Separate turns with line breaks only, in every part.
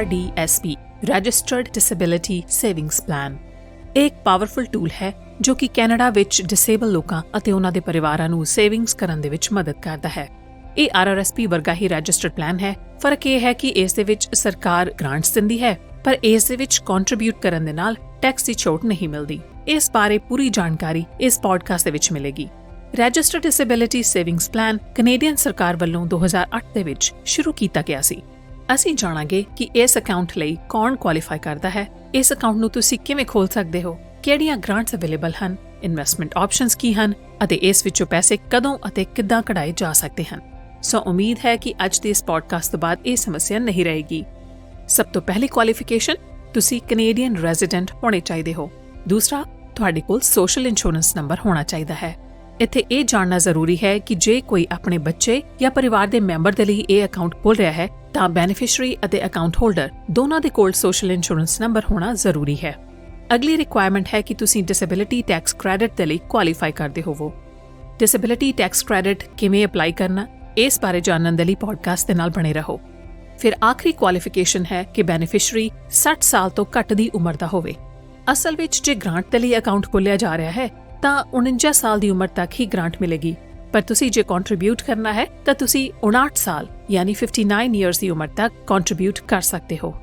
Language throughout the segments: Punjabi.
RDSP registered disability savings plan. ਇਹ ਇੱਕ ਪਾਵਰਫੁਲ ਟੂਲ ਹੈ ਜੋ ਕਿ ਕੈਨੇਡਾ ਵਿੱਚ ਡਿਸੇਬਲ ਲੋਕਾਂ ਅਤੇ ਉਹਨਾਂ ਦੇ ਪਰਿਵਾਰਾਂ ਨੂੰ ਸੇਵਿੰਗਸ ਕਰਨ ਦੇ ਵਿੱਚ ਮਦਦ ਕਰਦਾ ਹੈ। ਇਹ RRSP ਵਰਗਾ ਹੀ ਰਜਿਸਟਰਡ ਪਲਾਨ ਹੈ। ਫਰਕ ਇਹ ਹੈ ਕਿ ਇਸ ਦੇ ਵਿੱਚ ਸਰਕਾਰ ਗ੍ਰਾਂਟਸ ਦਿੰਦੀ ਹੈ, ਪਰ ਇਸ ਦੇ ਵਿੱਚ ਕੰਟਰੀਬਿਊਟ ਕਰਨ ਦੇ ਨਾਲ ਟੈਕਸ ਦੀ ਛੋਟ ਨਹੀਂ ਮਿਲਦੀ। ਇਸ ਬਾਰੇ ਪੂਰੀ ਜਾਣਕਾਰੀ ਇਸ ਪੋਡਕਾਸਟ ਦੇ ਵਿੱਚ ਮਿਲੇਗੀ। Registered disability savings plan Canadian ਸਰਕਾਰ ਵੱਲੋਂ 2008 ਦੇ ਵਿੱਚ ਸ਼ੁਰੂ ਕੀਤਾ ਗਿਆ ਸੀ। ਅਸੀਂ ਜਾਣਾਂਗੇ ਕਿ ਇਸ ਅਕਾਊਂਟ ਲਈ ਕੌਣ ਕੁਆਲੀਫਾਈ ਕਰਦਾ ਹੈ, ਇਸ ਅਕਾਊਂਟ ਨੂੰ ਤੁਸੀਂ ਕਿਵੇਂ ਖੋਲ੍ਹ ਸਕਦੇ ਹੋ, ਕਿਹੜੀਆਂ ਗ੍ਰਾਂਟਸ ਅਵੇਲੇਬਲ ਹਨ, ਇਨਵੈਸਟਮੈਂਟ ਆਪਸ਼ਨਸ ਕੀ ਹਨ ਅਤੇ ਇਸ ਵਿੱਚੋਂ ਪੈਸੇ ਕਦੋਂ ਅਤੇ ਕਿੱਦਾਂ ਕਢਾਏ ਜਾ ਸਕਦੇ ਹਨ। ਸੋ ਉਮੀਦ ਹੈ ਕਿ ਅੱਜ ਦੇ ਇਸ ਪੋਡਕਾਸਟ ਤੋਂ ਬਾਅਦ ਇਹ ਸਮੱਸਿਆ ਨਹੀਂ ਰਹੇਗੀ। ਸਭ ਤੋਂ ਪਹਿਲੀ ਕੁਆਲੀਫਿਕੇਸ਼ਨ, ਤੁਸੀਂ ਕੈਨੇਡੀਅਨ ਰੈਜ਼ੀਡੈਂਟ ਹੋਣੇ ਚਾਹੀਦੇ ਹੋ। ਦੂਸਰਾ, ਤੁਹਾਡੇ ਕੋਲ ਸੋਸ਼ਲ ਇੰਸ਼ੋਰੈਂਸ ਨੰਬਰ ਹੋਣਾ ਚਾਹੀਦਾ ਹੈ। ਇੱਥੇ ਇਹ ਜਾਣਨਾ ਜ਼ਰੂਰੀ ਹੈ ਕਿ ਜੇ ਕੋਈ ਆਪਣੇ ਬੱਚੇ ਜਾਂ ਪਰਿਵਾਰ ਦੇ ਮੈਂਬਰ ਦੇ ਲਈ ਇਹ ਅਕਾਊਂਟ ਖੋਲ੍ਹ ਰਿਹਾ ਹੈ ਤਾਂ ਬੈਨੀਫੀਸ਼ੀਅਰੀ ਅਤੇ ਅਕਾਊਂਟ ਹੋਲਡਰ ਦੋਨਾਂ ਦੇ ਕੋਲ ਸੋਸ਼ਲ ਇੰਸ਼ੋਰੈਂਸ ਨੰਬਰ ਹੋਣਾ ਜ਼ਰੂਰੀ ਹੈ। ਅਗਲੀ ਰਿਕੁਆਇਰਮੈਂਟ ਹੈ ਕਿ ਤੁਸੀਂ ਡਿਸੇਬਿਲਿਟੀ ਟੈਕਸ ਕ੍ਰੈਡਿਟ ਦੇ ਲਈ ਕੁਆਲੀਫਾਈ ਕਰਦੇ ਹੋਵੋ। ਡਿਸੇਬਿਲਿਟੀ ਟੈਕਸ ਕ੍ਰੈਡਿਟ ਕਿਵੇਂ ਅਪਲਾਈ ਕਰਨਾ, ਇਸ ਬਾਰੇ ਜਾਣਨ ਦੇ ਲਈ ਪੋਡਕਾਸਟ ਦੇ ਨਾਲ ਬਣੇ ਰਹੋ। ਫਿਰ ਆਖਰੀ ਕੁਆਲੀਫਿਕੇਸ਼ਨ ਹੈ ਕਿ ਬੈਨੀਫੀਸ਼ੀਅਰੀ 60 ਸਾਲ ਤੋਂ ਘੱਟ ਦੀ ਉਮਰ ਦਾ ਹੋਵੇ। ਅਸਲ ਵਿੱਚ ਜੇ ਗ੍ਰਾਂਟ ਦੇ ਲਈ ਅਕਾਊਂਟ ਖੋਲ੍ਹਿਆ ਜਾ ਰਿਹਾ ਹੈ ਤਾਂ 49 ਸਾਲ ਦੀ ਉਮਰ ਤੱਕ ਹੀ ਗ੍ਰਾਂਟ ਮਿਲੇਗੀ, ਪਰ ਤੁਸੀਂ ਜੇ ਕੰਟਰੀਬਿਊਟ ਕਰਨਾ ਹੈ ਤਾਂ ਤੁਸੀਂ 59 ਸਾਲ ਯਾਨੀ 59 ਇਅਰਸ ਦੀ ਉਮਰ ਤੱਕ ਕੰਟਰੀਬਿਊਟ ਕਰ ਸਕਦੇ ਹੋ।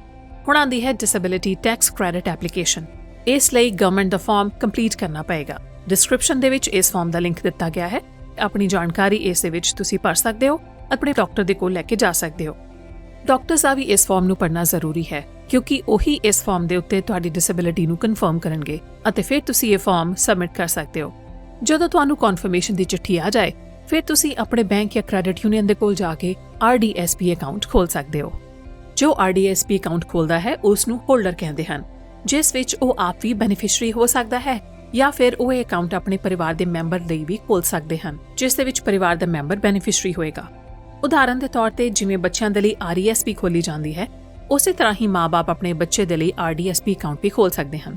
ਹੁਣ ਆਉਂਦੀ ਹੈ ਡਿਸੇਬਿਲਿਟੀ ਟੈਕਸ ਕ੍ਰੈਡਿਟ ਐਪਲੀਕੇਸ਼ਨ। ਇਸ ਲਈ ਗਵਰਨਮੈਂਟ ਦਾ ਫਾਰਮ ਕੰਪਲੀਟ ਕਰਨਾ ਪਏਗਾ। ਡਿਸਕ੍ਰਿਪਸ਼ਨ ਦੇ ਵਿੱਚ ਇਸ ਫਾਰਮ ਦਾ ਲਿੰਕ ਦਿੱਤਾ ਗਿਆ ਹੈ। ਆਪਣੀ ਜਾਣਕਾਰੀ ਇਸ ਦੇ ਵਿੱਚ ਤੁਸੀਂ ਭਰ ਸਕਦੇ ਹੋ, ਆਪਣੇ ਡਾਕਟਰ ਦੇ ਕੋਲ ਲੈ ਕੇ ਜਾ ਸਕਦੇ ਹੋ। ਡਾਕਟਰਸ ਦਾ ਵੀ ਇਸ ਫਾਰਮ ਨੂੰ ਪੜ੍ਹਨਾ ਜ਼ਰੂਰੀ ਹੈ ਕਿਉਂਕਿ ਉਹੀ ਇਸ ਫਾਰਮ ਦੇ ਉੱਤੇ ਤੁਹਾਡੀ ਡਿਸੇਬਿਲਿਟੀ ਨੂੰ ਕਨਫਰਮ ਕਰਨਗੇ ਅਤੇ ਫਿਰ ਤੁਸੀਂ ਇਹ ਫਾਰਮ ਸਬਮਿਟ ਕਰ ਸਕਦੇ ਹੋ। ਜਦੋਂ ਤੁਹਾਨੂੰ ਕਨਫਰਮੇਸ਼ਨ ਦੀ ਚਿੱਠੀ ਆ ਜਾਏ, ਫਿਰ ਤੁਸੀਂ ਆਪਣੇ ਬੈਂਕ ਜਾਂ ਕ੍ਰੈਡਿਟ ਯੂਨੀਅਨ ਦੇ ਕੋਲ ਜਾ ਕੇ RDSP ਅਕਾਊਂਟ ਖੋਲ੍ਹ ਸਕਦੇ ਹੋ। ਜੋ RDSP ਅਕਾਊਂਟ ਖੋਲ੍ਹਦਾ ਹੈ ਉਸ ਨੂੰ ਹੋਲਡਰ ਕਹਿੰਦੇ ਹਨ, ਜਿਸ ਵਿੱਚ ਉਹ ਆਪ ਵੀ ਬੈਨੀਫੀਸ਼ੀਅਰੀ ਹੋ ਸਕਦਾ ਹੈ ਜਾਂ ਫਿਰ ਉਹ ਇਹ ਅਕਾਊਂਟ ਆਪਣੇ ਪਰਿਵਾਰ ਦੇ ਮੈਂਬਰ ਲਈ ਵੀ ਖੋਲ੍ਹ ਸਕਦੇ ਹਨ, ਜਿਸ ਦੇ ਵਿੱਚ ਪਰਿਵਾਰ ਦਾ ਮੈਂਬਰ ਬੈਨੀਫੀਸ਼ੀਅਰੀ ਹੋਏਗਾ। ਉਦਾਹਰਨ ਦੇ ਤੌਰ ਤੇ ਜਿਵੇਂ ਬੱਚਿਆਂ ਦੇ ਲਈ RESP ਖੋਲ੍ਹੀ ਜਾਂਦੀ ਹੈ, ਉਸੇ ਤਰ੍ਹਾਂ ਹੀ ਮਾਂ-ਬਾਪ ਆਪਣੇ ਬੱਚੇ ਦੇ ਲਈ RDSP ਅਕਾਊਂਟ ਵੀ ਖੋਲ੍ਹ ਸਕਦੇ ਹਨ।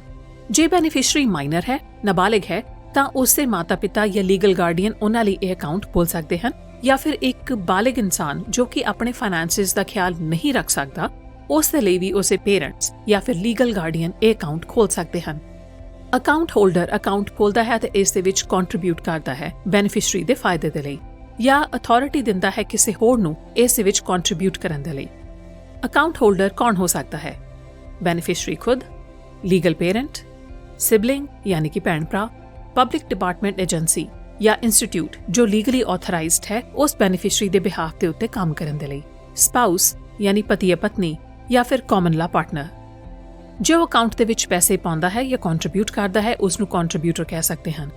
ਜੇ ਬੈਨੀਫੀਸ਼ੀਅਰੀ ਮਾਈਨਰ ਹੈ, ਨਾਬਾਲਿਗ ਹੈ, ਤਾਂ ਉਸਦੇ ਮਾਤਾ-ਪਿਤਾ ਜਾਂ ਲੀਗਲ ਗਾਰਡੀਅਨ ਉਹਨਾਂ ਲਈ ਇਹ ਅਕਾਊਂਟ ਖੋਲ੍ਹ ਸਕਦੇ ਹਨ, ਜਾਂ ਫਿਰ ਇੱਕ ਬਾਲਿਗ ਇਨਸਾਨ ਜੋ ਕਿ ਆਪਣੇ ਫਾਈਨੈਂਸਿਸ ਦਾ ਖਿਆਲ ਨਹੀਂ ਰੱਖ ਸਕਦਾ, ਉਸ ਦੇ ਲਈ ਵੀ ਉਸੇ ਪੇਰੈਂਟਸ ਜਾਂ ਫਿਰ ਲੀਗਲ ਗਾਰਡੀਅਨ ਇਹ ਅਕਾਊਂਟ ਖੋਲ੍ਹ ਸਕਦੇ ਹਨ। ਅਕਾਊਂਟ ਹੋਲਡਰ ਅਕਾਊਂਟ ਖੋਲ੍ਹਦਾ ਹੈ ਤੇ ਇਸ ਦੇ ਵਿੱਚ ਕੰਟਰੀਬਿਊਟ ਕਰਦਾ ਹੈ ਬੈਨੀਫੀਸ਼ੀਅਰੀ ਦੇ ਫਾਇਦੇ ਦੇ ਲਈ, ਜਾਂ ਅਥਾਰਟੀ ਦਿੰਦਾ ਹੈ ਕਿਸੇ ਹੋਰ ਨੂੰ ਇਸ ਦੇ ਵਿੱਚ ਕੰਟਰੀਬਿਊਟ ਕਰਨ ਦੇ ਲਈ। ਅਕਾਊਂਟ ਹੋਲਡਰ ਕੌਣ ਹੋ ਸਕਦਾ ਹੈ? ਬੈਨੀਫੀਸ਼ੀਅਰੀ ਖੁਦ, ਲੀਗਲ ਪੇਰੈਂਟ, ਸਿਬਲਿੰਗ ਯਾਨੀ ਕਿ ਭੈਣ-ਭਰਾ, ਪਬਲਿਕ ਡਿਪਾਰਟਮੈਂਟ ਏਜੰਸੀ ਜਾਂ ਇੰਸਟੀਟਿਊਟ ਜੋ ਲੀਗਲੀ ਆਥੋਰਾਈਜ਼ਡ ਹੈ ਉਸ ਬੈਨੀਫੀਸ਼ੀਅਰੀ ਦੇ ਬਿਹਾਫ ਦੇ ਉੱਤੇ ਕੰਮ ਕਰਨ ਦੇ ਲਈ, ਸਪਾਊਸ ਯਾਨੀ ਪਤੀ ਜਾਂ ਪਤਨੀ, ਜਾਂ ਫਿਰ ਕਾਮਨ ਲਾ ਪਾਰਟਨਰ। ਜੋ ਅਕਾਊਂਟ ਦੇ ਵਿੱਚ ਪੈਸੇ ਪਾਉਂਦਾ ਹੈ ਜਾਂ ਕੰਟਰੀਬਿਊਟ ਕਰਦਾ ਹੈ ਉਸ ਨੂੰ ਕੰਟਰੀਬਿਊਟਰ ਕਹਿ ਸਕਦੇ ਹਨ।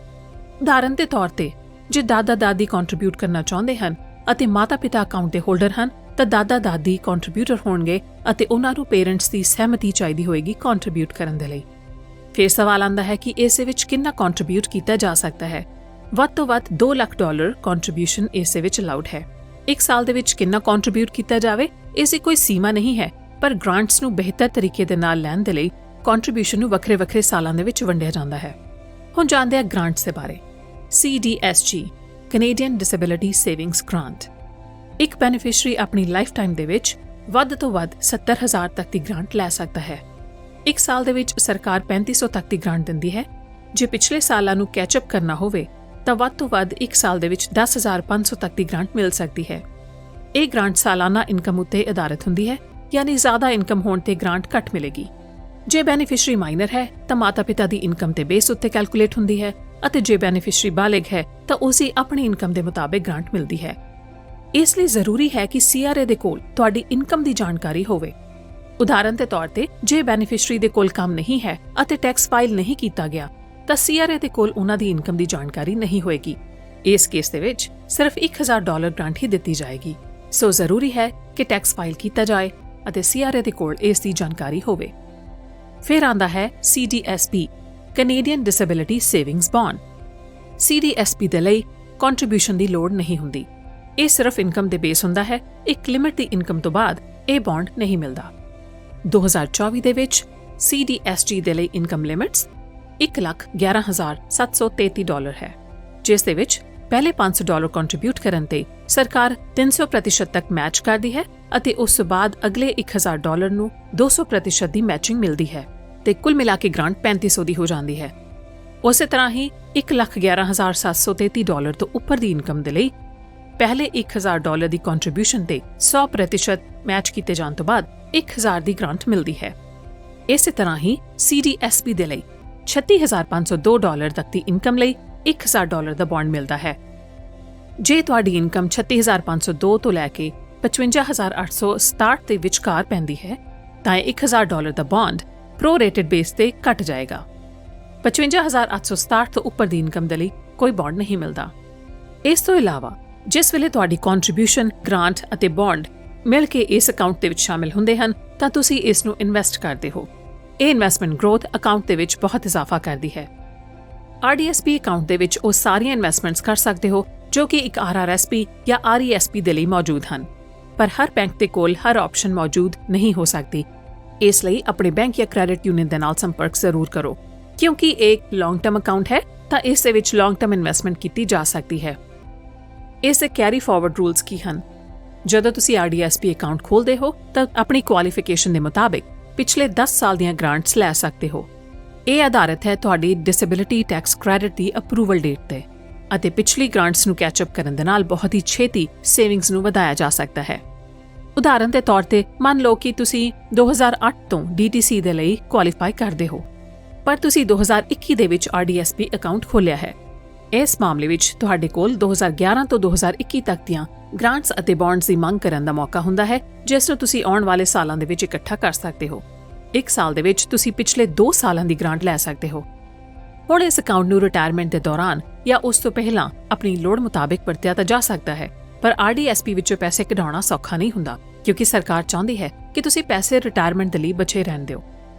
ਉਦਾਹਰਨ ਦੇ ਤੌਰ ਤੇ ਜੇ ਦਾਦਾ-ਦਾਦੀ ਕੰਟਰੀਬਿਊਟ ਕਰਨਾ ਚਾਹੁੰਦੇ ਹਨ ਅਤੇ ਮਾਤਾ-ਪਿਤਾ ਅਕਾਊਂਟ ਦੇ ਹੋਲਡਰ ਹਨ ਤਾਂ ਦਾਦਾ-ਦਾਦੀ ਕੰਟਰੀਬਿਊਟਰ ਹੋਣਗੇ ਅਤੇ ਉਹਨਾਂ ਨੂੰ ਪੇਰੈਂਟਸ ਦੀ ਸਹਿਮਤੀ ਚਾਹੀਦੀ ਹੋਏਗੀ ਕੰਟਰੀਬਿਊਟ ਕਰਨ ਦੇ ਲਈ। ਫਿਰ ਸਵਾਲ ਆਉਂਦਾ ਹੈ ਕਿ ਇਸ ਦੇ ਵਿੱਚ ਕਿੰਨਾ ਕੰਟਰੀਬਿਊਟ ਕੀਤਾ ਜਾ ਸਕਦਾ ਹੈ। ਵੱਧ ਤੋਂ ਵੱਧ $2 ਲੱਖ ਕੰਟਰੀਬਿਊਸ਼ਨ ਇਸ ਦੇ ਵਿੱਚ ਅਲਾਉਡ ਹੈ। ਇੱਕ ਸਾਲ ਦੇ ਵਿੱਚ ਕਿੰਨਾ ਕੰਟਰੀਬਿਊਟ ਕੀਤਾ ਜਾਵੇ ਇਸ ਦੀ ਕੋਈ ਸੀਮਾ ਨਹੀਂ ਹੈ, ਪਰ ਗ੍ਰਾਂਟਸ ਨੂੰ ਬਿਹਤਰ ਤਰੀਕੇ ਦੇ ਨਾਲ ਲੈਣ ਦੇ ਲਈ ਕੰਟਰੀਬਿਊਸ਼ਨ ਨੂੰ ਵੱਖਰੇ-ਵੱਖਰੇ ਸਾਲਾਂ ਦੇ ਵਿੱਚ ਵੰਡਿਆ ਜਾਂਦਾ ਹੈ। ਹੁਣ ਜਾਣਦੇ ਹਾਂ ਗ੍ਰਾਂਟਸ ਦੇ ਬਾਰੇ। CDSG Canadian disability savings grant. ਇੱਕ ਬੈਨੀਫੀਸ਼ੀਅਰੀ ਆਪਣੀ ਲਾਈਫ ਟਾਈਮ ਦੇ ਵਿੱਚ ਵੱਧ ਤੋਂ ਵੱਧ 70,000 ਤੱਕ ਦੀ ਗ੍ਰਾਂਟ ਲੈ ਸਕਦਾ ਹੈ। ਇੱਕ ਸਾਲ ਦੇ ਵਿੱਚ ਸਰਕਾਰ 3500 ਤੱਕ ਦੀ ਗ੍ਰਾਂਟ ਦਿੰਦੀ ਹੈ। ਜੇ ਪਿਛਲੇ ਸਾਲਾਂ ਨੂੰ ਕੈਚਅਪ ਕਰਨਾ ਹੋਵੇ ਤਾਂ ਵੱਧ ਤੋਂ ਵੱਧ ਇੱਕ ਸਾਲ ਦੇ ਵਿੱਚ 10,500 ਤੱਕ ਦੀ ਗ੍ਰਾਂਟ ਮਿਲ ਸਕਦੀ ਹੈ। ਇਹ ਗ੍ਰਾਂਟ ਸਾਲਾਨਾ ਇਨਕਮ ਉੱਤੇ ਆਧਾਰਿਤ ਹੁੰਦੀ ਹੈ, ਯਾਨੀ ਜ਼ਿਆਦਾ ਇਨਕਮ ਹੋਣ ਤੇ ਗ੍ਰਾਂਟ ਘੱਟ ਮਿਲੇਗੀ। ਜੇ ਬੈਨੀਫੀਸ਼ੀਅਰੀ ਮਾਈਨਰ ਹੈ ਤਾਂ ਮਾਤਾ-ਪਿਤਾ ਦੀ ਇਨਕਮ ਦੇ ਬੇਸ ਉੱਤੇ ਕੈਲਕੂਲੇਟ ਹੁੰਦੀ ਹੈ, ਅਤੇ ਜੇ ਬੈਨੀਫੀਸ਼ੀਅਰੀ ਬਾਲਿਗ ਹੈ ਤਾਂ ਉਸੇ ਆਪਣੀ ਇਨਕਮ ਦੇ ਮੁਤਾਬਿਕ ਗ੍ਰਾਂਟ ਮਿਲਦੀ ਹੈ। ਇਸ ਲਈ ਜ਼ਰੂਰੀ ਹੈ ਕਿ CRA ਦੇ ਕੋਲ ਤੁਹਾਡੀ ਇਨਕਮ ਦੀ ਜਾਣਕਾਰੀ ਹੋਵੇ। ਉਦਾਹਰਨ ਦੇ ਤੌਰ ਤੇ ਜੇ ਬੈਨੀਫੀਸ਼ੀਅਰੀ ਦੇ ਕੋਲ ਕੰਮ ਨਹੀਂ ਹੈ ਅਤੇ ਟੈਕਸ ਫਾਈਲ ਨਹੀਂ ਕੀਤਾ ਗਿਆ ਤਾਂ CRA ਦੇ ਕੋਲ ਉਹਨਾਂ ਦੀ ਇਨਕਮ ਦੀ ਜਾਣਕਾਰੀ ਨਹੀਂ ਹੋਏਗੀ। ਇਸ ਕੇਸ ਦੇ ਵਿੱਚ ਸਿਰਫ $1,000 ਗ੍ਰਾਂਟ ਹੀ ਦਿੱਤੀ ਜਾਏਗੀ। ਸੋ ਜ਼ਰੂਰੀ ਹੈ ਕਿ ਟੈਕਸ ਫਾਈਲ ਕੀਤਾ ਜਾਏ ਅਤੇ CRA ਦੇ ਕੋਲ ਇਸ ਦੀ ਜਾਣਕਾਰੀ ਹੋਵੇ। ਫਿਰ ਆਉਂਦਾ ਹੈ CDSP Canadian disability savings bond. CDSP ਦੇ ਲਈ ਕੰਟਰੀਬਿਊਸ਼ਨ ਦੀ ਲੋੜ ਨਹੀਂ ਹੁੰਦੀ। ਇਹ ਸਿਰਫ ਇਨਕਮ ਦੇ ਬੇਸ ਹੁੰਦਾ ਹੈ। ਇੱਕ ਲਿਮਿਟ ਦੀ ਇਨਕਮ ਤੋਂ ਬਾਅਦ ਇਹ ਬੌਂਡ ਨਹੀਂ ਮਿਲਦਾ। 2024 ਦੇ ਵਿੱਚ CDSG ਦੇ ਲਈ ਇਨਕਮ ਲਿਮਿਟਸ $1,11,733 ਹੈ, ਜਿਸ ਦੇ ਵਿੱਚ ਪਹਿਲੇ $500 ਕੰਟਰੀਬਿਊਟ ਕਰਨ ਤੇ ਸਰਕਾਰ 300% ਤੱਕ ਮੈਚ ਕਰਦੀ ਹੈ ਅਤੇ ਉਸ ਤੋਂ ਬਾਅਦ ਅਗਲੇ $1000 ਨੂੰ 200% ਦੀ ਮੈਚਿੰਗ ਮਿਲਦੀ ਹੈ ਤੇ ਕੁੱਲ ਮਿਲਾ ਕੇ ਗ੍ਰਾਂਟ 3500 ਦੀ ਹੋ ਜਾਂਦੀ ਹੈ। ਉਸੇ ਤਰ੍ਹਾਂ ਹੀ $1,11,733 ਤੋਂ ਉੱਪਰ ਦੀ ਇਨਕਮ ਦੇ ਲਈ ਪਹਿਲੇ $1000 ਦੀ ਕੰਟਰੀਬਿਊਸ਼ਨ ਤੇ 100% ਮੈਚ ਕੀਤੇ ਜਾਣ ਤੋਂ ਬਾਅਦ 1000 ਦੀ ਗ੍ਰਾਂਟ ਮਿਲਦੀ ਹੈ। ਇਸੇ ਤਰ੍ਹਾਂ ਹੀ CDSP ਦੇ ਲਈ $36,502 ਤੱਕ ਦੀ ਇਨਕਮ ਲਈ $1000 ਦਾ ਬੌਂਡ ਮਿਲਦਾ ਹੈ। ਜੇ ਤੁਹਾਡੀ ਇਨਕਮ 36,502 ਤੋਂ ਲੈ ਕੇ 55,867 ਦੇ ਵਿਚਕਾਰ ਪੈਂਦੀ ਹੈ ਤਾਂ $1000 ਦਾ ਬੌਂਡ ਪ੍ਰੋਰੇਟਡ ਬੇਸ ਤੇ ਘਟ ਜਾਏਗਾ। 55,867 ਤੋਂ ਉੱਪਰ ਦੀ ਇਨਕਮ ਦੇ ਲਈ ਕੋਈ ਬੌਂਡ ਨਹੀਂ ਮਿਲਦਾ। ਇਸ ਤੋਂ ਇਲਾਵਾ ਜਿਸ ਵੇਲੇ ਤੁਹਾਡੀ ਕੰਟਰੀਬਿਊਸ਼ਨ, ਗ੍ਰਾਂਟ ਅਤੇ ਬੌਂਡ ਮਿਲ ਕੇ ਇਸ ਅਕਾਊਂਟ ਦੇ ਵਿੱਚ ਸ਼ਾਮਿਲ ਹੁੰਦੇ ਹਨ ਤਾਂ ਤੁਸੀਂ ਇਸ ਨੂੰ ਇਨਵੈਸਟ ਕਰਦੇ ਹੋ। ਇਹ ਇਨਵੈਸਟਮੈਂਟ ਗਰੋਥ ਅਕਾਊਂਟ ਦੇ ਵਿੱਚ ਬਹੁਤ ਇਜ਼ਾਫਾ ਕਰਦੀ ਹੈ। RDSP ਅਕਾਊਂਟ ਦੇ ਵਿੱਚ ਉਹ ਸਾਰੀਆਂ ਇਨਵੈਸਟਮੈਂਟਸ ਕਰ ਸਕਦੇ ਹੋ ਜੋ ਕਿ ਇੱਕ RRSP ਜਾਂ RESP ਦੇ ਲਈ ਮੌਜੂਦ ਹਨ, ਪਰ ਹਰ ਬੈਂਕ ਦੇ ਕੋਲ ਹਰ ਆਪਸ਼ਨ ਮੌਜੂਦ ਨਹੀਂ ਹੋ ਸਕਦੀ। ਇਸ ਲਈ ਆਪਣੇ ਬੈਂਕ ਜਾਂ ਕ੍ਰੈਡਿਟ ਯੂਨੀਅਨ ਦੇ ਨਾਲ ਸੰਪਰਕ ਜ਼ਰੂਰ ਕਰੋ, ਕਿਉਂਕਿ ਇਹ ਇੱਕ ਲੌਂਗ ਟਰਮ ਅਕਾਊਂਟ ਹੈ ਤਾਂ ਇਸ ਦੇ ਵਿੱਚ ਲੌਂਗ ਟਰਮ ਇਨਵੈਸਟਮੈਂਟ ਕੀਤੀ ਜਾ ਸਕਦੀ ਹੈ। ਇਸ ਦੇ ਕੈਰੀ ਫਾਰਵਰਡ ਰੂਲਸ ਕੀ ਹਨ? ਜਦੋਂ ਤੁਸੀਂ RDSP ਅਕਾਊਂਟ ਖੋਲ੍ਹਦੇ ਹੋ ਤਾਂ ਆਪਣੀ ਕੁਆਲੀਫਿਕੇਸ਼ਨ ਦੇ ਮੁਤਾਬਿਕ ਪਿਛਲੇ 10 ਸਾਲ ਦੀਆਂ ਗ੍ਰਾਂਟਸ ਲੈ ਸਕਦੇ ਹੋ। ਇਹ ਆਧਾਰਿਤ ਹੈ ਤੁਹਾਡੀ ਡਿਸੇਬਿਲਿਟੀ ਟੈਕਸ ਕ੍ਰੈਡਿਟ ਦੀ ਅਪਰੂਵਲ ਡੇਟ ਤੇ ਅਤੇ ਪਿਛਲੀ ਗ੍ਰਾਂਟਸ ਨੂੰ ਕੈਚ ਅਪ ਕਰਨ ਦੇ ਨਾਲ ਬਹੁਤ ਹੀ ਛੇਤੀ ਸੇਵਿੰਗਸ ਨੂੰ ਵਧਾਇਆ ਜਾ ਸਕਦਾ ਹੈ। ਉਦਾਹਰਨ ਦੇ ਤੌਰ ਤੇ ਮੰਨ ਲਓ ਕਿ ਤੁਸੀਂ 2008 ਤੋਂ DTC ਦੇ ਲਈ ਕੁਆਲੀਫਾਈ ਕਰਦੇ ਹੋ, ਪਰ ਤੁਸੀਂ 2021 ਦੇ ਵਿੱਚ RDSP ਅਕਾਊਂਟ ਖੋਲ੍ਹਿਆ ਹੈ। ਇਸ ਮਾਮਲੇ ਵਿੱਚ ਤੁਹਾਡੇ ਕੋਲ 2011 ਤੋਂ 2021 ਤੱਕ ਦੀਆਂ ਗ੍ਰਾਂਟਸ ਅਤੇ ਬੌਂਡਸ ਦੀ ਮੰਗ ਕਰਨ ਦਾ ਮੌਕਾ ਹੁੰਦਾ ਹੈ, ਜਿਸ ਨੂੰ ਤੁਸੀਂ ਆਉਣ ਵਾਲੇ ਸਾਲਾਂ ਦੇ ਵਿੱਚ ਇਕੱਠਾ ਕਰ ਸਕਦੇ ਹੋ। ਇੱਕ ਸਾਲ ਦੇ ਵਿੱਚ ਤੁਸੀਂ ਪਿਛਲੇ 2 ਸਾਲਾਂ ਦੀ ਗ੍ਰਾਂਟ ਲੈ ਸਕਦੇ ਹੋ। ਹੁਣ ਇਸ ਅਕਾਊਂਟ ਨੂੰ ਰਿਟਾਇਰਮੈਂਟ ਦੇ ਦੌਰਾਨ ਜਾਂ ਉਸ ਤੋਂ ਪਹਿਲਾਂ ਆਪਣੀ ਲੋੜ ਮੁਤਾਬਿਕ ਵਰਤਿਆ ਤਾਂ ਜਾ ਸਕਦਾ ਹੈ, ਪਰ RDSP ਵਿੱਚੋਂ ਪੈਸੇ ਕਢਾਉਣਾ ਸੌਖਾ ਨਹੀਂ ਹੁੰਦਾ, ਕਿਉਂਕਿ ਸਰਕਾਰ ਚਾਹੁੰਦੀ ਹੈ ਕਿ ਤੁਸੀਂ ਪੈਸੇ ਰਿਟਾਇਰਮੈਂਟ ਦੇ ਲਈ ਬਚੇ ਰਹਿਣ ਦਿਓ।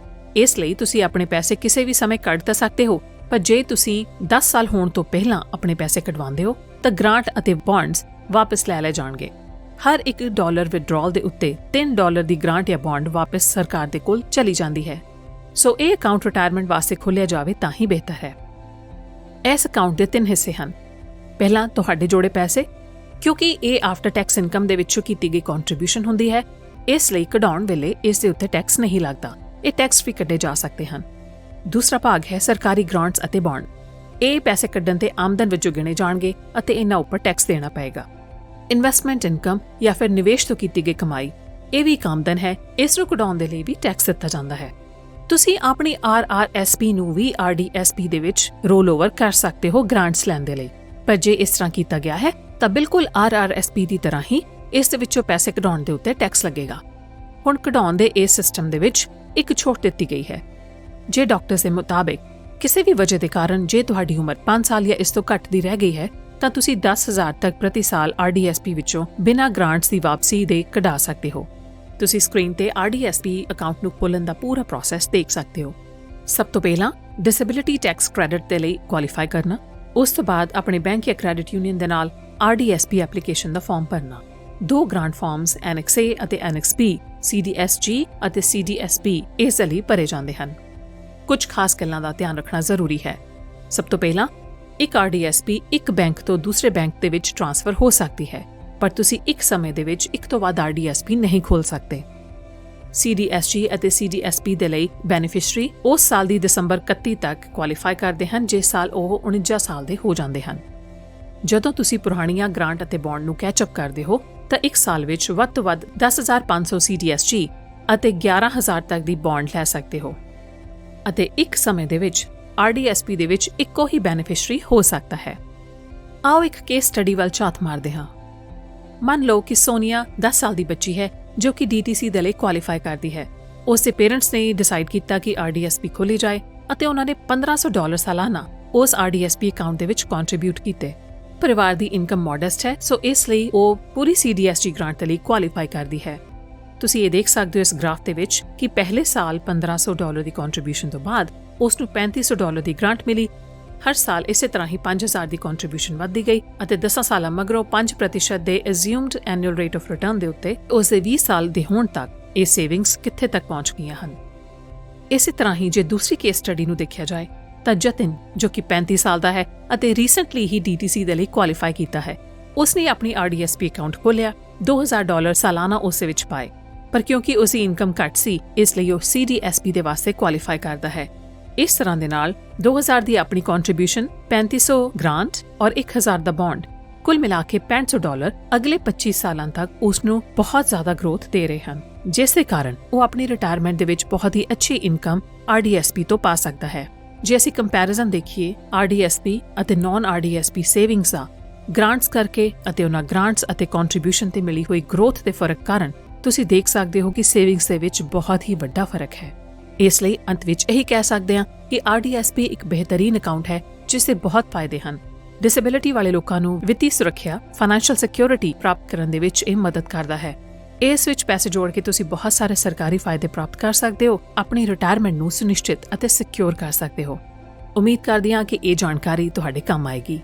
ਇਸ ਲਈ ਤੁਸੀਂ ਆਪਣੇ ਪੈਸੇ ਕਿਸੇ ਵੀ ਸਮੇਂ ਕੱਢ ਤਾਂ ਸਕਦੇ ਹੋ, ਪਰ ਜੇ ਤੁਸੀਂ 10 ਸਾਲ ਹੋਣ ਤੋਂ ਪਹਿਲਾਂ ਆਪਣੇ ਪੈਸੇ ਕਢਵਾਉਂਦੇ ਹੋ ਤਾਂ ਗ੍ਰਾਂਟ ਅਤੇ ਬੌਂਡਸ ਵਾਪਸ ਲੈ ਲਏ ਜਾਣਗੇ। ਹਰ $1 ਵਿਡਰਾਲ ਦੇ ਉੱਤੇ $3 ਦੀ ਗ੍ਰਾਂਟ ਜਾਂ ਬੌਂਡ ਵਾਪਸ ਸਰਕਾਰ ਦੇ ਕੋਲ ਚਲੀ ਜਾਂਦੀ ਹੈ। ਸੋ ਇਹ ਅਕਾਊਂਟ ਰਿਟਾਇਰਮੈਂਟ ਵਾਸਤੇ ਖੋਲ੍ਹਿਆ ਜਾਵੇ ਤਾਂ ਹੀ ਬਿਹਤਰ ਹੈ। ਇਸ ਅਕਾਊਂਟ ਦੇ 3 ਹਿੱਸੇ ਹਨ। ਪਹਿਲਾ, ਤੁਹਾਡੇ ਜੋੜੇ ਪੈਸੇ, ਕਿਉਂਕਿ ਇਹ ਆਫਟਰ ਟੈਕਸ ਇਨਕਮ ਦੇ ਵਿੱਚੋਂ ਕੀਤੀ ਗਈ ਕੰਟਰੀਬਿਊਸ਼ਨ ਹੁੰਦੀ ਹੈ, ਇਸ ਲਈ ਕਢਾਉਣ ਵੇਲੇ ਇਸ ਦੇ ਉੱਤੇ ਟੈਕਸ ਨਹੀਂ ਲੱਗਦਾ। ਇਹ ਟੈਕਸ ਫ੍ਰੀ ਕੱਢੇ ਜਾ ਸਕਦੇ ਹਨ। ਦੂਸਰਾ ਭਾਗ ਹੈ ਸਰਕਾਰੀ ਗ੍ਰਾਂਟਸ ਅਤੇ ਬੌਂਡ। ਇਹ ਪੈਸੇ ਕੱਢਣ ਤੇ ਆਮਦਨ ਵਜੋਂ ਗਿਣੇ ਜਾਣਗੇ ਅਤੇ ਇਹਨਾਂ ਉੱਪਰ ਟੈਕਸ ਦੇਣਾ ਪਏਗਾ। ਇਨਵੈਸਟਮੈਂਟ ਇਨਕਮ ਜਾਂ ਫਿਰ ਨਿਵੇਸ਼ ਤੋਂ ਕੀਤੀ ਗਈ ਕਮਾਈ, ਇਹ ਵੀ ਇੱਕ ਆਮਦਨ ਹੈ। ਇਸ ਨੂੰ ਕਢਾਉਣ ਦੇ ਲਈ ਵੀ ਟੈਕਸ ਦਿੱਤਾ ਜਾਂਦਾ ਹੈ। ਤੁਸੀਂ ਆਪਣੀ RRSP ਨੂੰ ਵੀ RDSP ਦੇ ਵਿੱਚ ਰੋਲ ਓਵਰ ਕਰ ਸਕਦੇ ਹੋ ਗ੍ਰਾਂਟਸ ਲੈਣ ਦੇ ਲਈ, ਪਰ ਜੇ ਇਸ ਤਰ੍ਹਾਂ ਕੀਤਾ ਗਿਆ ਹੈ ਤਾਂ ਬਿਲਕੁਲ RRSP ਦੀ ਤਰ੍ਹਾਂ ਹੀ ਇਸ ਦੇ ਵਿੱਚੋਂ ਪੈਸੇ ਕਢਾਉਣ ਦੇ ਉੱਤੇ ਟੈਕਸ ਲੱਗੇਗਾ। ਹੁਣ ਕਢਾਉਣ ਦੇ ਇਸ ਸਿਸਟਮ ਦੇ ਵਿੱਚ ਇੱਕ ਛੋਟ ਦਿੱਤੀ ਗਈ ਹੈ। ਜੇ ਡਾਕਟਰਸ ਦੇ ਮੁਤਾਬਿਕ ਕਿਸੇ ਵੀ ਵਜ੍ਹਾ ਦੇ ਕਾਰਨ ਜੇ ਤੁਹਾਡੀ ਉਮਰ 5 ਸਾਲ ਜਾਂ ਇਸ ਤੋਂ ਘੱਟ ਦੀ ਰਹਿ ਗਈ ਹੈ ਤਾਂ ਤੁਸੀਂ 10,000 ਤੱਕ ਪ੍ਰਤੀ ਸਾਲ RDSP ਵਿੱਚੋਂ ਬਿਨਾਂ ਗ੍ਰਾਂਟਸ ਦੀ ਵਾਪਸੀ ਦੇ ਕਢਾ ਸਕਦੇ ਹੋ। ਤੁਸੀਂ ਸਕਰੀਨ ਤੇ RDSP ਅਕਾਊਂਟ ਨੂੰ ਖੋਲ੍ਹਣ ਦਾ ਪੂਰਾ ਪ੍ਰੋਸੈਸ ਦੇਖ ਸਕਦੇ ਹੋ। ਸਭ ਤੋਂ ਪਹਿਲਾਂ ਡਿਸੇਬਿਲਿਟੀ ਟੈਕਸ ਕ੍ਰੈਡਿਟ ਦੇ ਲਈ ਕੁਆਲੀਫਾਈ ਕਰਨਾ, ਉਸ ਤੋਂ ਬਾਅਦ ਆਪਣੇ ਬੈਂਕ ਜਾਂ ਕ੍ਰੈਡਿਟ ਯੂਨੀਅਨ ਦੇ ਨਾਲ RDSP ਐਪਲੀਕੇਸ਼ਨ ਦਾ ਫਾਰਮ ਭਰਨਾ। 2 ਗ੍ਰਾਂਟ ਫਾਰਮਸ Annex A ਅਤੇ Annex B, CDSG ਅਤੇ CDSP ਇਸ ਲਈ ਭਰੇ ਜਾਂਦੇ ਹਨ। ਕੁਝ ਖਾਸ ਗੱਲਾਂ ਦਾ ਧਿਆਨ ਰੱਖਣਾ ਜ਼ਰੂਰੀ ਹੈ। ਸਭ ਤੋਂ ਪਹਿਲਾਂ ਇੱਕ RDSP ਇੱਕ ਬੈਂਕ ਤੋਂ ਦੂਸਰੇ ਬੈਂਕ ਦੇ ਵਿੱਚ ਟ੍ਰਾਂਸਫਰ ਹੋ ਸਕਦੀ ਹੈ, ਪਰ ਤੁਸੀਂ ਇੱਕ ਸਮੇਂ ਦੇ ਵਿੱਚ ਇੱਕ ਤੋਂ ਵੱਧ RDSP ਨਹੀਂ ਖੋਲ੍ਹ ਸਕਦੇ। CDSG ਅਤੇ CDSP ਦੇ ਲਈ ਬੈਨੀਫੀਸ਼ਰੀ ਉਸ ਸਾਲ ਦੀ ਦਸੰਬਰ 31 ਤੱਕ ਕੁਆਲੀਫਾਈ ਕਰਦੇ ਹਨ ਜਿਸ ਸਾਲ ਉਹ 49 ਸਾਲ ਦੇ ਹੋ ਜਾਂਦੇ ਹਨ। ਜਦੋਂ ਤੁਸੀਂ ਪੁਰਾਣੀਆਂ ਗ੍ਰਾਂਟ ਅਤੇ ਬੌਂਡ ਨੂੰ ਕੈਚ ਅਪ ਕਰਦੇ ਹੋ ਤਾਂ ਇੱਕ ਸਾਲ ਵਿੱਚ ਵੱਧ ਤੋਂ ਵੱਧ 10,500 CDSG ਅਤੇ 11,000 ਤੱਕ ਦੀ ਬੌਂਡ ਲੈ ਸਕਦੇ ਹੋ, ਅਤੇ ਇੱਕ ਸਮੇਂ ਦੇ ਵਿੱਚ RDSP ਦੇ ਵਿੱਚ ਇੱਕੋ ਹੀ ਬੈਨੀਫੀਸ਼ਰੀ ਹੋ ਸਕਦਾ ਹੈ। ਆਓ ਇੱਕ ਕੇਸ ਸਟੱਡੀ ਵੱਲ ਝਾਤ ਮਾਰਦੇ ਹਾਂ। ਮੰਨ ਲਓ ਕਿ ਸੋਨੀਆ 10 ਸਾਲ ਦੀ ਬੱਚੀ ਹੈ ਜੋ ਕਿ DTC ਦੇ ਲਈ ਕੁਆਲੀਫਾਈ ਕਰਦੀ ਹੈ। ਉਸ ਦੇ ਪੇਰੈਂਟਸ ਨੇ ਡਿਸਾਈਡ ਕੀਤਾ ਕਿ RDSP ਖੋਲ੍ਹੀ ਜਾਏ ਅਤੇ ਉਹਨਾਂ ਨੇ $1,500 ਸਾਲਾਨਾ ਉਸ RDSP ਅਕਾਊਂਟ ਦੇ ਵਿੱਚ ਕੰਟਰੀਬਿਊਟ ਕੀਤੇ। ਪਰਿਵਾਰ ਦੀ ਇਨਕਮ ਮੋਡੈਸਟ ਹੈ, ਸੋ ਇਸ ਲਈ ਉਹ ਪੂਰੀ CDSG ਗ੍ਰਾਂਟ ਦੇ ਲਈ ਕੁਆਲੀਫਾਈ ਕਰਦੀ ਹੈ। ਤੁਸੀਂ ਇਹ ਦੇਖ ਸਕਦੇ ਹੋ ਇਸ ਗ੍ਰਾਫ ਦੇ ਵਿੱਚ ਕਿ ਪਹਿਲੇ ਸਾਲ $1,500 ਦੀ ਕੰਟਰੀਬਿਊਸ਼ਨ ਤੋਂ ਬਾਅਦ ਉਸ ਨੂੰ $3,500 ਦੀ ਗ੍ਰਾਂਟ ਮਿਲੀ। ਹਰ ਸਾਲ ਇਸੇ ਤਰ੍ਹਾਂ ਹੀ 5,000 ਦੀ ਕੰਟਰੀਬਿਊਸ਼ਨ ਵੱਧਦੀ ਗਈ ਅਤੇ 10 ਸਾਲਾਂ ਮਗਰੋਂ 5% ਦੇ assumed annual rate of return ਦੇ ਉੱਤੇ ਉਸ ਦੇ 20 ਸਾਲ ਦੇ ਹੋਣ ਤੱਕ ਇਹ ਸੇਵਿੰਗਸ ਕਿੱਥੇ ਤੱਕ ਪਹੁੰਚ ਗਈਆਂ ਹਨ। ਇਸੇ ਤਰ੍ਹਾਂ ਹੀ ਜੇ ਦੂਸਰੀ ਕੇਸ ਸਟੱਡੀ ਨੂੰ ਦੇਖਿਆ ਜਾਏ ਤਾਂ ਜਤਿਨ ਜੋ ਕਿ 35 ਸਾਲ ਦਾ ਹੈ ਅਤੇ ਰੀਸੈਂਟਲੀ ਹੀ DTC ਦੇ ਲਈ ਕੁਆਲੀਫਾਈ ਕੀਤਾ ਹੈ, ਉਸਨੇ ਆਪਣੀ RDSP ਅਕਾਊਂਟ ਖੋਲ੍ਹਿਆ, $2000 ਸਾਲਾਨਾ ਉਸੇ ਵਿੱਚ ਪਾਏ, ਪਰ ਕਿਉਂਕਿ ਉਸਦੀ ਇਨਕਮ ਘੱਟ ਸੀ ਇਸ ਲਈ ਉਹ CDSP ਦੇ ਵਾਸਤੇ ਕੁਆਲੀਫਾਈ ਕਰਦਾ ਹੈ। ਇਸ ਤਰ੍ਹਾਂ ਦੇ ਨਾਲ 2000 ਦੀ ਆਪਣੀ ਕੰਟਰੀਬਿਊਸ਼ਨ, 3500 ਗ੍ਰਾਂਟ ਔਰ 1000 ਦਾ ਬੌਂਡ, ਕੁੱਲ ਮਿਲਾ ਕੇ $6500 ਅਗਲੇ 25 ਸਾਲਾਂ ਤੱਕ ਉਸਨੂੰ ਬਹੁਤ ਜ਼ਿਆਦਾ ਗਰੋਥ ਦੇ ਰਹੇ ਹਨ, ਜਿਸ ਦੇ ਕਾਰਨ ਉਹ ਆਪਣੀ ਰਿਟਾਇਰਮੈਂਟ ਦੇ ਵਿੱਚ ਬਹੁਤ ਹੀ ਅੱਛੀ ਇਨਕਮ RDSP ਤੋਂ ਪਾ ਸਕਦਾ ਹੈ। ਜੇ ਅਸੀਂ ਕੰਪੈਰੀਜ਼ਨ ਦੇਖੀਏ RDSP ਅਤੇ ਨਾਨ RDSP ਸੇਵਿੰਗਸ ਦਾ, ਗ੍ਰਾਂਟਸ ਕਰਕੇ ਅਤੇ ਉਹਨਾਂ ਗ੍ਰਾਂਟਸ ਅਤੇ ਕੰਟਰੀਬਿਊਸ਼ਨ ਤੇ ਮਿਲੀ ਹੋਈ ਗਰੋਥ ਦੇ ਫਰਕ ਕਾਰਨ ਤੁਸੀਂ ਦੇਖ ਸਕਦੇ ਹੋ ਕਿ ਸੇਵਿੰਗਸ ਦੇ ਵਿੱਚ ਬਹੁਤ ਹੀ ਵੱਡਾ ਫਰਕ ਹੈ। ਇਸ ਲਈ ਅੰਤ ਵਿੱਚ ਇਹੀ ਕਹਿ ਸਕਦੇ ਹਾਂ ਕਿ RDSP ਇੱਕ ਬਿਹਤਰੀਨ ਅਕਾਊਂਟ ਹੈ ਜਿਸ ਦੇ ਬਹੁਤ ਫਾਇਦੇ ਹਨ। ਡਿਸੇਬਿਲਿਟੀ ਵਾਲੇ ਲੋਕਾਂ ਨੂੰ ਵਿੱਤੀ ਸੁਰੱਖਿਆ, ਫਾਈਨੈਂਸ਼ੀਅਲ ਸਿਕਿਉਰਿਟੀ ਪ੍ਰਾਪਤ ਕਰਨ ਦੇ ਵਿੱਚ ਇਹ ਮਦਦ ਕਰਦਾ ਹੈ। ਇਸ ਵਿੱਚ ਪੈਸੇ ਜੋੜ ਕੇ ਤੁਸੀਂ ਬਹੁਤ ਸਾਰੇ ਸਰਕਾਰੀ ਫਾਇਦੇ ਪ੍ਰਾਪਤ ਕਰ ਸਕਦੇ ਹੋ, ਆਪਣੀ ਰਿਟਾਇਰਮੈਂਟ ਨੂੰ ਸੁਨਿਸ਼ਚਿਤ ਅਤੇ ਸਿਕਿਉਰ ਕਰ ਸਕਦੇ ਹੋ। ਉਮੀਦ ਕਰਦੀ ਹਾਂ ਕਿ ਇਹ ਜਾਣਕਾਰੀ ਤੁਹਾਡੇ ਕੰਮ ਆਏਗੀ।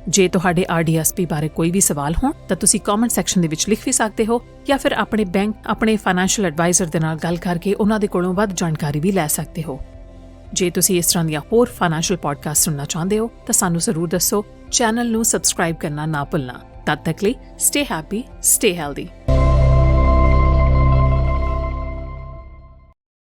ਜੇ ਤੁਹਾਡੇ RDSP ਬਾਰੇ ਕੋਈ ਵੀ ਸਵਾਲ ਹੋਣ ਤਾਂ ਤੁਸੀਂ ਕਮੈਂਟ ਸੈਕਸ਼ਨ ਦੇ ਵਿੱਚ ਲਿਖ ਵੀ ਸਕਦੇ ਹੋ, ਜਾਂ ਫਿਰ ਆਪਣੇ ਬੈਂਕ, ਆਪਣੇ ਫਾਈਨੈਂਸ਼ੀਅਲ ਐਡਵਾਈਜ਼ਰ ਦੇ ਨਾਲ ਗੱਲ ਕਰਕੇ ਉਹਨਾਂ ਦੇ ਕੋਲੋਂ ਵੱਧ ਜਾਣਕਾਰੀ ਵੀ ਲੈ ਸਕਦੇ ਹੋ। ਜੇ ਤੁਸੀਂ ਇਸ ਤਰ੍ਹਾਂ ਦੀਆਂ ਹੋਰ ਫਾਈਨੈਂਸ਼ੀਅਲ ਪੋਡਕਾਸਟ ਸੁਣਨਾ ਚਾਹੁੰਦੇ ਹੋ ਤਾਂ ਸਾਨੂੰ ਜ਼ਰੂਰ ਦੱਸੋ। ਚੈਨਲ ਨੂੰ ਸਬਸਕ੍ਰਾਈਬ ਕਰਨਾ ਨਾ ਭੁੱਲਣਾ। ਤਦ ਤੱਕ ਲਈ ਸਟੇ ਹੈਪੀ, ਸਟੇ ਹੈਲਦੀ।